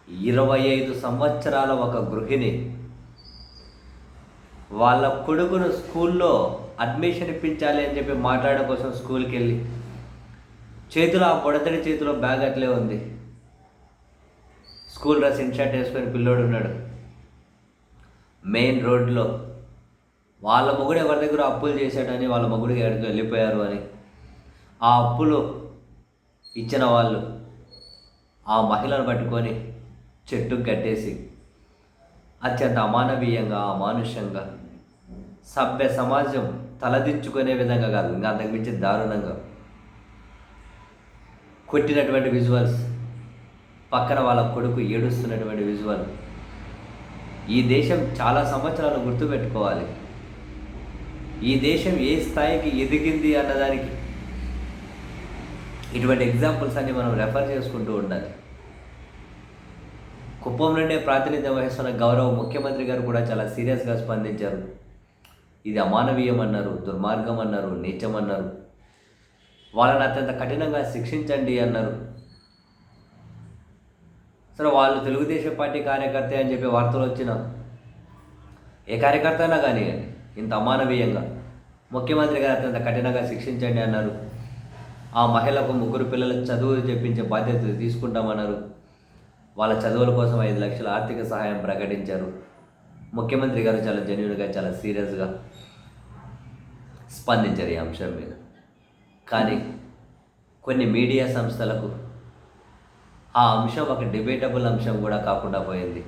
25 సంవత్సరాల ఒక గృహిణి వాళ్ళ కొడుకును స్కూల్లో అడ్మిషన్ ఇప్పించాలి అని చెప్పి మాట్లాడడం కోసం స్కూల్కి వెళ్ళి చేతిలో ఆ బుడతడి చేతిలో బ్యాగ్ అట్లే ఉంది. స్కూల్ డ్రెస్ ఇన్షర్ట్ వేసుకొని పిల్లోడు ఉన్నాడు మెయిన్ రోడ్లో. వాళ్ళ మొగుడు ఎవరి దగ్గర అప్పులు చేశాడని వాళ్ళ మొగుడికి ఎక్కడికి వెళ్ళిపోయారు అని ఆ అప్పులు ఇచ్చిన వాళ్ళు ఆ మహిళను పట్టుకొని చెట్టుకు కట్టేసి అత్యంత అమానవీయంగా అమానుషంగా సభ్య సమాజం తలదించుకునే విధంగా కాదు, ఇంకా అంతకుమించి దారుణంగా కొట్టినటువంటి విజువల్స్, పక్కన వాళ్ళ కొడుకు ఏడుస్తున్నటువంటి విజువల్. ఈ దేశం చాలా సంవత్సరాలు గుర్తుపెట్టుకోవాలి. ఈ దేశం ఏ స్థాయికి ఎదిగింది అన్నదానికి ఇటువంటి ఎగ్జాంపుల్స్ అన్ని మనం రెఫర్ చేసుకుంటూ ఉండాలి. కుప్పం నుండే ప్రాతినిధ్యం వహిస్తున్న గౌరవ ముఖ్యమంత్రి గారు కూడా చాలా సీరియస్గా స్పందించారు. ఇది అమానవీయం అన్నారు, దుర్మార్గం అన్నారు, నీచం అన్నారు. వాళ్ళని అత్యంత కఠినంగా శిక్షించండి అన్నారు. సరే, వాళ్ళు తెలుగుదేశం పార్టీ కార్యకర్త అని చెప్పి వార్తలు వచ్చిన ఏ కార్యకర్త అయినా కానివ్వండి, ఇంత అమానవీయంగా ముఖ్యమంత్రి గారు అత్యంత కఠినంగా శిక్షించండి అన్నారు. ఆ మహిళకు 3 పిల్లలకు చదువులు చెప్పించే బాధ్యత తీసుకుంటామన్నారు. వాళ్ళ చదువుల కోసం 5 లక్షల ఆర్థిక సహాయం ప్రకటించారు. ముఖ్యమంత్రి గారు చాలా జెన్యూన్గా చాలా సీరియస్గా స్పందించారు ఈ అంశం మీద. కానీ కొన్ని మీడియా సంస్థలకు ఆ అంశం ఒక డిబేటబుల్ అంశం కూడా కాకుండా పోయింది.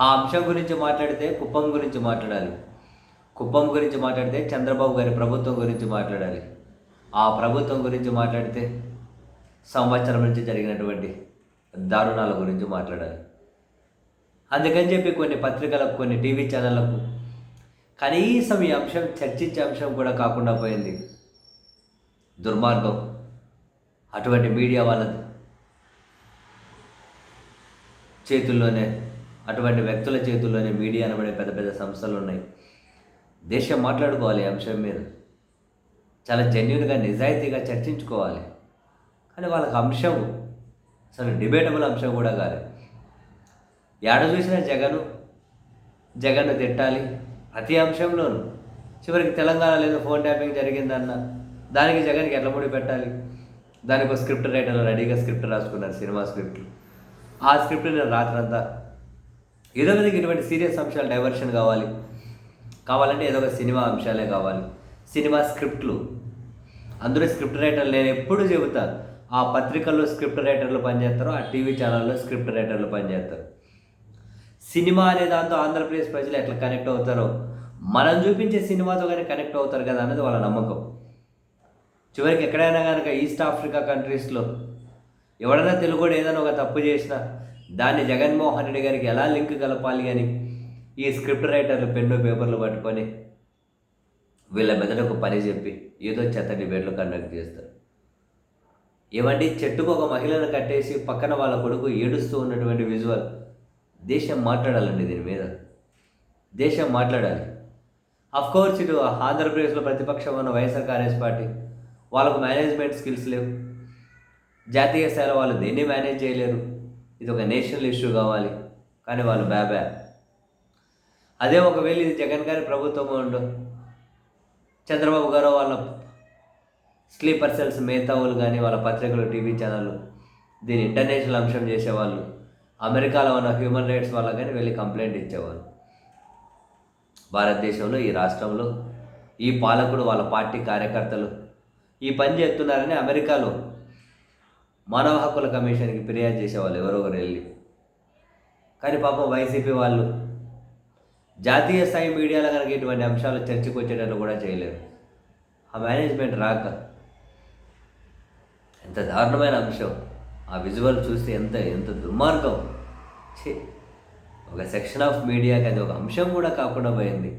ఆ అంశం గురించి మాట్లాడితే కుప్పం గురించి మాట్లాడాలి, కుప్పం గురించి మాట్లాడితే చంద్రబాబు గారి ప్రభుత్వం గురించి మాట్లాడాలి, ఆ ప్రభుత్వం గురించి మాట్లాడితే సంవత్సరం నుంచి జరిగినటువంటి దారుణాల గురించి మాట్లాడాలి. అందుకని చెప్పి కొన్ని పత్రికలకు, కొన్ని టీవీ ఛానళ్లకు కనీసం ఈ అంశం చర్చించే అంశం కూడా కాకుండా పోయింది. దుర్మార్గం. అటువంటి మీడియా వాళ్ళ చేతుల్లోనే, అటువంటి వ్యక్తుల చేతుల్లోనే మీడియా అనబడే పెద్ద పెద్ద సంస్థలు ఉన్నాయి. దేశం మాట్లాడుకోవాలి ఈ అంశం మీద, చాలా జెన్యూన్గా నిజాయితీగా చర్చించుకోవాలి. కానీ వాళ్ళకి అంశం అసలు డిబేటబుల్ అంశం కూడా కాదు. ఏడ చూసినా జగన్ తిట్టాలి ప్రతి అంశంలోనూ. చివరికి తెలంగాణ లేదా ఫోన్ ట్యాపింగ్ జరిగిందన్న దానికి జగన్కి ఎట్లా ముడి పెట్టాలి, దానికి ఒక స్క్రిప్ట్ రైటర్లు రెడీగా స్క్రిప్ట్ రాసుకున్నారు, సినిమా స్క్రిప్ట్లు. ఆ స్క్రిప్ట్ నేను రాత్రంతా ఏదో విధంగా ఇటువంటి సీరియస్ అంశాలు డైవర్షన్ కావాలంటే ఏదో ఒక సినిమా అంశాలే కావాలి, సినిమా స్క్రిప్ట్లు. అందులో స్క్రిప్ట్ రైటర్లు నేను ఎప్పుడు చెబుతాను, ఆ పత్రికల్లో స్క్రిప్ట్ రైటర్లు పనిచేస్తారు, ఆ టీవీ ఛానల్లో స్క్రిప్ట్ రైటర్లు పనిచేస్తారు. సినిమా అనే దాంతో ఆంధ్రప్రదేశ్ ప్రజలు ఎట్లా కనెక్ట్ అవుతారో మనం చూపించే సినిమాతో కానీ కనెక్ట్ అవుతారు కదా అన్నది వాళ్ళ నమ్మకం. చివరికి ఎక్కడైనా కనుక ఈస్ట్ ఆఫ్రికా కంట్రీస్లో ఎవడైనా తెలుగుడు ఏదైనా ఒక తప్పు చేసినా దాన్ని జగన్మోహన్ రెడ్డి గారికి ఎలా లింక్ కలపాలి అని ఈ స్క్రిప్ట్ రైటర్లు పెన్ను పేపర్లు పట్టుకొని వీళ్ళ మెదడుకు పని చెప్పి ఏదో చెత్త డిబేట్లు కండక్ట్ చేస్తారు. ఏమండి, చెట్టుకు ఒక మహిళను కట్టేసి పక్కన వాళ్ళ కొడుకు ఏడుస్తూ ఉన్నటువంటి విజువల్. దేశం మాట్లాడాలండి దీని మీద, దేశం మాట్లాడాలి. అఫ్కోర్స్ ఇటు ఆంధ్రప్రదేశ్లో ప్రతిపక్షం ఉన్న వైఎస్ఆర్ కాంగ్రెస్ పార్టీ వాళ్ళకు మేనేజ్మెంట్ స్కిల్స్ లేవు, జాతీయ స్థాయిలో వాళ్ళు దేన్ని మేనేజ్ చేయలేరు, ఇది ఒక నేషనల్ ఇష్యూ కావాలి. కానీ వాళ్ళు బ్యాబా. అదే ఒకవేళ ఇది జగన్ గారి ప్రభుత్వం ఉండు, చంద్రబాబు గారు వాళ్ళ స్లీపర్ సెల్స్ మేధావులు కానీ వాళ్ళ పత్రికలు, టీవీ ఛానళ్ళు దీన్ని ఇంటర్నేషనల్ అంశం చేసేవాళ్ళు, అమెరికాలో ఉన్న హ్యూమన్ రైట్స్ వాళ్ళకి కానీ వెళ్ళి కంప్లైంట్ ఇచ్చేవాళ్ళు. భారతదేశంలో ఈ రాష్ట్రంలో ఈ పాలకుడు వాళ్ళ పార్టీ కార్యకర్తలు ఈ పని చేస్తున్నారని అమెరికాలో మానవ హక్కుల కమిషన్కి ఫిర్యాదు చేసేవాళ్ళు ఎవరొకరు వెళ్ళి. కానీ పాపం వైసీపీ వాళ్ళు జాతీయ స్థాయి మీడియాలో కనుక ఇటువంటి అంశాలు చర్చకు వచ్చేటట్లు కూడా చేయలేరు. ఆ మేనేజ్మెంట్ రాక ఎంత దారుణమైన అంశం. ఆ విజువల్ చూస్తే ఎంత దుర్మార్గం. ఒక సెక్షన్ ఆఫ్ మీడియాకి అది ఒక అంశం కూడా కాకుండా పోయింది.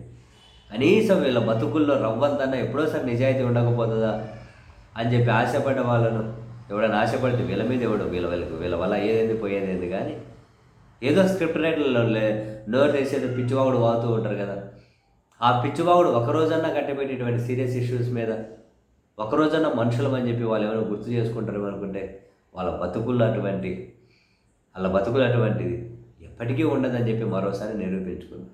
కనీసం వీళ్ళ బతుకుల్లో రవ్వంతన్నా ఎప్పుడోసారి నిజాయితీ ఉండకపోతుందా అని చెప్పి ఆశపడ్డ వాళ్ళను ఎవడైనా ఆశపడితే వీళ్ళ మీద వీళ్ళ వల్ల ఏదైంది పోయేదేంది. కానీ ఏదో స్క్రిప్ట్ రైటర్లో నోరు వేసేది పిచ్చివాగుడు వాగుతూ ఉంటారు కదా, ఆ పిచ్చివాగుడు ఒకరోజన్నా కట్టబెట్టేటువంటి సీరియస్ ఇష్యూస్ మీద ఒకరోజన్నా మనుషులం అని చెప్పి వాళ్ళు ఏమైనా గుర్తు చేసుకుంటారు అనుకుంటే వాళ్ళ బతుకుల్లో అటువంటి అలా బతుకులు అటువంటిది ఎప్పటికీ ఉండదని చెప్పి మరోసారి నిరూపించుకున్నారు.